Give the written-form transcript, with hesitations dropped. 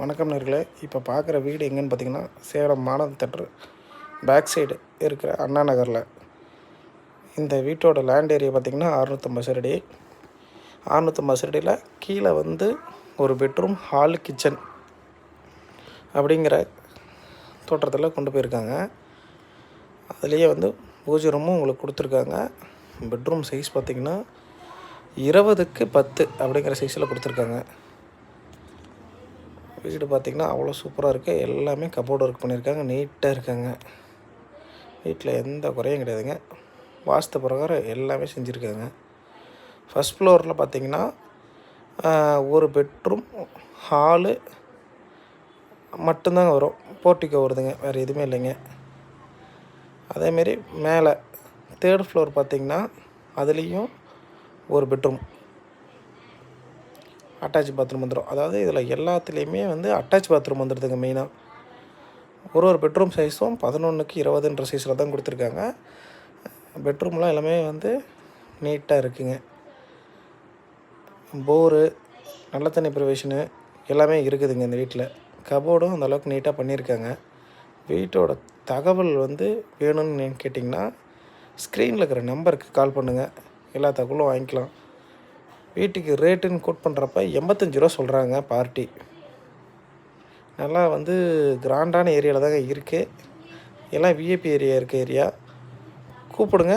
வணக்கம் நேர்களே. இப்போ பார்க்குற வீடு எங்கேன்னு பார்த்தீங்கன்னா, Salem modern theatre back side இருக்கிற அண்ணா நகரில். இந்த வீட்டோட லேண்ட் ஏரியா பார்த்திங்கன்னா 650 சதுரடி. 650 சதுரடியில் கீழே வந்து ஒரு பெட்ரூம், ஹால், கிச்சன் அப்படிங்கிற தோற்றத்தில் கொண்டு போயிருக்காங்க. அதுலேயே வந்து பூஜை ரூமும் உங்களுக்கு கொடுத்துருக்காங்க. பெட்ரூம் சைஸ் பார்த்திங்கன்னா 20க்கு 10 அப்படிங்கிற சைஸில் கொடுத்துருக்காங்க. வீடு பார்த்திங்கன்னா அவ்வளோ சூப்பராக இருக்குது. எல்லாமே கபோர்டு ஒர்க் பண்ணியிருக்காங்க, நீட்டாக இருக்காங்க. வீட்டில் எந்த குறையும் கிடையாதுங்க. வாஸ்து பிரகாரம் எல்லாமே செஞ்சுருக்காங்க. ஃபஸ்ட் ஃப்ளோரில் பார்த்திங்கன்னா ஒரு பெட்ரூம், ஹாலு மட்டும்தாங்க வரும். போர்ட்டிக்கோ வருதுங்க, வேறு எதுவுமே இல்லைங்க. அதேமாரி மேலே 3rd ஃப்ளோர் பார்த்திங்கன்னா அதுலேயும் ஒரு பெட்ரூம், அட்டாச் பாத்ரூம் வந்துடும். அதாவது இதில் எல்லாத்துலேயுமே வந்து அட்டாச் பாத்ரூம் வந்துடுதுங்க. மெயினாக ஒரு பெட்ரூம் சைஸும் 11க்கு 20ன்ற சைஸில் தான் கொடுத்துருக்காங்க. பெட்ரூம்லாம் எல்லாமே வந்து நீட்டாக இருக்குங்க. போரு, நல்ல தண்ணி ப்ரொவிஷனு எல்லாமே இருக்குதுங்க இந்த வீட்டில். கபோர்டும் அந்தளவுக்கு நீட்டாக பண்ணியிருக்காங்க. வீட்டோட தகவல் வந்து வேணும்னு கேட்டிங்கன்னா ஸ்க்ரீனில் இருக்கிற நம்பருக்கு கால் பண்ணுங்கள், எல்லா தகவலும் வாங்கிக்கலாம். வீட்டுக்கு ரேட்டுன்னு கோட் பண்ணுறப்ப 85 ரூபா சொல்கிறாங்க பார்ட்டி. நல்லா வந்து கிராண்டான ஏரியாவில் தாங்க இருக்குது. எல்லாம் விஐபி ஏரியா இருக்க ஏரியா. கூப்பிடுங்க,